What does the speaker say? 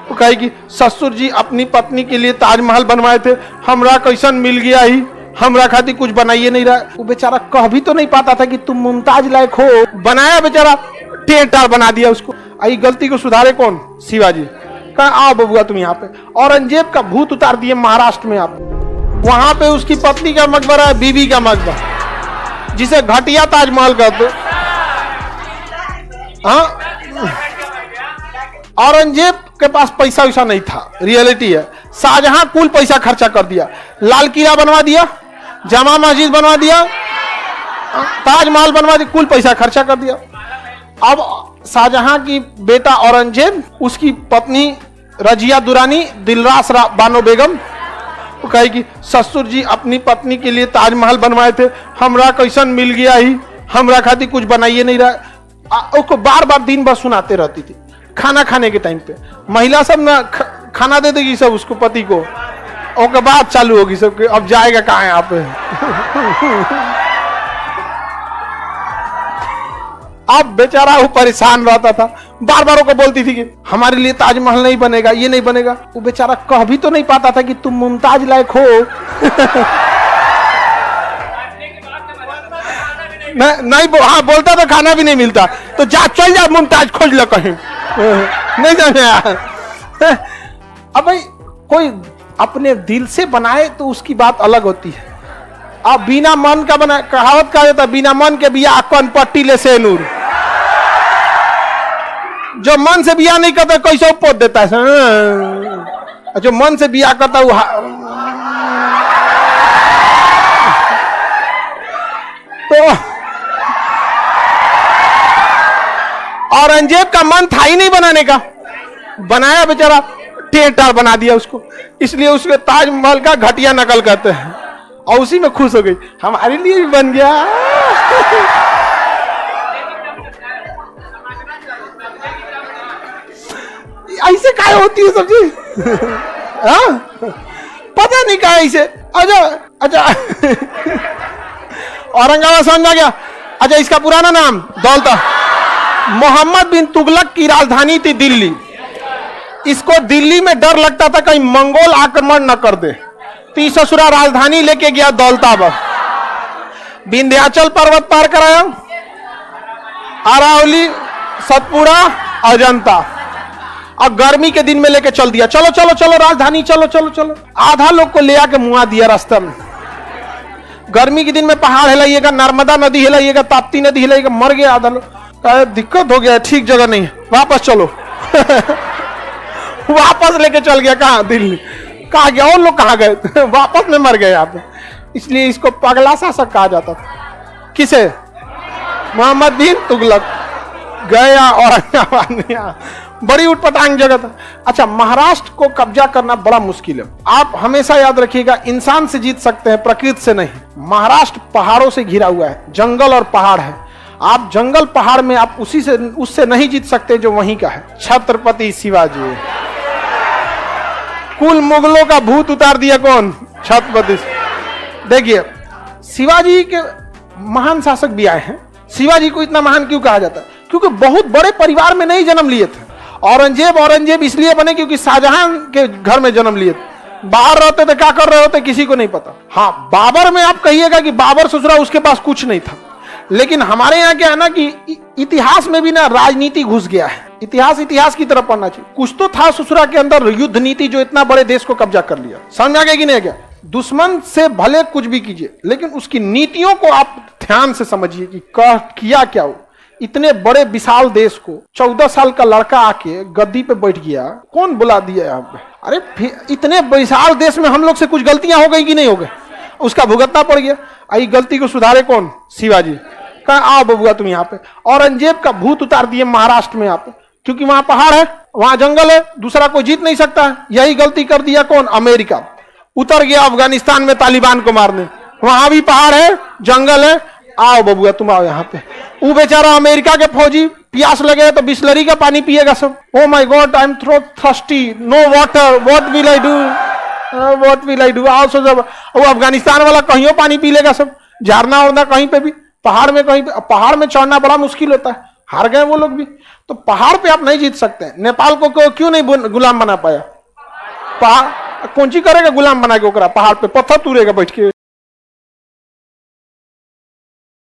वो कहे कि ससुर जी अपनी पत्नी के लिए ताजमहल बनवाए थे, हमरा कैसन मिल गया ही, हमरा खातिर कुछ बनाइए नहीं रहा। वो बेचारा कह भी तो नहीं पाता था कि तुम मुमताज लायक हो, बनाया बेचारा टेढ़ टार बना दिया उसको। आई गलती को सुधारे कौन? शिवाजी। कहा आओ बबुआ तुम यहाँ पे। औरंगजेब का भूत उतार दिए महाराष्ट्र में। आप वहां पे उसकी पत्नी का मकबरा है, बीबी का मकबरा, जिसे घटिया ताजमहल कहते। हाँ, औरंगजेब के पास पैसा वैसा नहीं था, रियलिटी है। शाहजहां कुल पैसा खर्चा कर दिया, लाल किला बनवा दिया, जामा मस्जिद बनवा दिया, ताजमहल बनवा दिया, कुल पैसा खर्चा कर दिया। अब शाहजहां की बेटा औरंगजेब, उसकी पत्नी रजिया दुरानी, दिलरास बानो बेगम, वो कहे कि ससुर जी अपनी पत्नी के लिए ताजमहल बनवाए थे, हमरा कैसन मिल गया ही, हमरा खातिर कुछ बनाइए नहीं रहा। उसको बार बार दिन भर सुनाते रहती थी। खाना खाने के टाइम पे महिला सब ना खाना दे देगी सब उसको, पति को, और बात चालू होगी सब, अब जाएगा कहाँ है आप। अब बेचारा वो परेशान रहता था, बार बार को बोलती थी कि हमारे लिए ताजमहल नहीं बनेगा, ये नहीं बनेगा। वो बेचारा कह भी तो नहीं पाता था कि तुम मुमताज लायक हो। नहीं हाँ बोलता तो खाना भी नहीं मिलता, तो जा चल जा मुमताज खोज लो कहीं। नहीं समझा? अब भाई कोई अपने दिल से बनाए तो उसकी बात अलग होती है। अब बिना मन का बना, कहावत कहा जाता है बिना मन के बिया कौन पट्टी ले से नूर। जो मन से बिया नहीं करता कैसे पोत देता है, जो मन से बिया करता वो तो औरंगजेब का मन था ही नहीं बनाने का, बनाया बेचारा टेढ़ टार बना दिया उसको। इसलिए उसके ताजमहल का घटिया नकल करते हैं, और उसी में खुश हो गई, हमारे लिए भी बन गया। ऐसे काय होती है सब चीज। पता नहीं क्या ऐसे। अच्छा औरंगाबाद समझ आ गया। अच्छा इसका पुराना नाम दौलता। मोहम्मद बिन तुगलक की राजधानी थी दिल्ली। इसको दिल्ली में डर लगता था कहीं मंगोल आक्रमण न कर दे, तो इस ससुरा राजधानी लेके गया दौलताबाद। विंध्याचल पर्वत पार कराया, अरावली, सतपुड़ा, अजंता, और गर्मी के दिन में लेके चल दिया, चलो चलो चलो राजधानी चलो चलो चलो। आधा लोग को ले आके मुआ दिया रास्ते में। गर्मी के दिन में पहाड़ हिलाइएगा, नर्मदा नदी हिलाइएगा, ताप्ती नदी हिलाइएगा, मर गया आधा लोग। दिक्कत हो गया, ठीक जगह नहीं है, वापस चलो। वापस लेके चल गया। कहाँ? दिल्ली। कहा गया? और लोग कहाँ गए? वापस में मर गए यहाँ पे। इसलिए इसको पगला शासक कहा जाता था। किसे? मोहम्मद बिन तुगलक। गया औरंगाबाद में, बड़ी उटपटांग जगह था। अच्छा, महाराष्ट्र को कब्जा करना बड़ा मुश्किल है। आप हमेशा याद रखिएगा, इंसान से जीत सकते हैं, प्रकृति से नहीं। महाराष्ट्र पहाड़ों से घिरा हुआ है, जंगल और पहाड़ है। आप जंगल पहाड़ में आप उससे नहीं जीत सकते जो वहीं का है। छत्रपति शिवाजी। कुल मुगलों का भूत उतार दिया कौन? छत्रपति। देखिए शिवाजी के महान शासक भी आए हैं। शिवाजी को इतना महान क्यों कहा जाता है? क्योंकि बहुत बड़े परिवार में नहीं जन्म लिए थे। औरंगजेब इसलिए बने क्योंकि शाहजहां के घर में जन्म लिए थे। बाहर रहते थे, क्या कर रहे होते किसी को नहीं पता। हाँ, बाबर में आप कहिएगा कि बाबर ससुरा उसके पास कुछ नहीं था, लेकिन हमारे यहाँ क्या है ना कि इतिहास में भी ना राजनीति घुस गया है। इतिहास की तरफ पढ़ना चाहिए। कुछ तो था ससुरा के अंदर युद्ध नीति जो इतना बड़े देश को कब्जा कर लिया। समझ आ गया कि नहीं? क्या दुश्मन से भले कुछ भी कीजिए, लेकिन उसकी नीतियों को आप ध्यान से समझिए कि किया क्या हो। इतने बड़े विशाल देश को 14 साल का लड़का आके गद्दी पे बैठ गया, कौन बुला दिया यहाँ पे? अरे इतने विशाल देश में हम लोग से कुछ गलतियां हो गई कि नहीं हो गई, उसका भुगतना पड़ गया। आई गलती को सुधारे कौन? शिवाजी। कहा आओ बबुआ तुम यहाँ पे। औरंगजेब का भूत उतार दिए महाराष्ट्र में यहाँ पे, क्योंकि वहां पहाड़ है, वहां जंगल है, दूसरा कोई जीत नहीं सकता है। यही गलती कर दिया कौन? अमेरिका। उतर गया अफगानिस्तान में तालिबान को मारने, वहां भी पहाड़ है, जंगल है, आओ बबुआ तुम आओ यहाँ पे। वो बेचारा अमेरिका के फौजी प्यास लगे तो बिस्लरी का पानी पिएगा सब। Oh my god, I am throw thirsty, no water, what will I do, what will I do. आओ सो जब वो अफगानिस्तान वाला कहीं पानी पी लेगा सब, झरना उड़ना कहीं पे भी, पहाड़ में कहीं पे। पहाड़ में चढ़ना बड़ा मुश्किल होता है, हार गए वो लोग भी। तो पहाड़ पे आप नहीं जीत सकते। नेपाल को क्यों नहीं गुलाम बना पाया? कौन ची करेगा गुलाम बना के? ओकरा पहाड़ पे पत्थर तुरेगा बैठ के।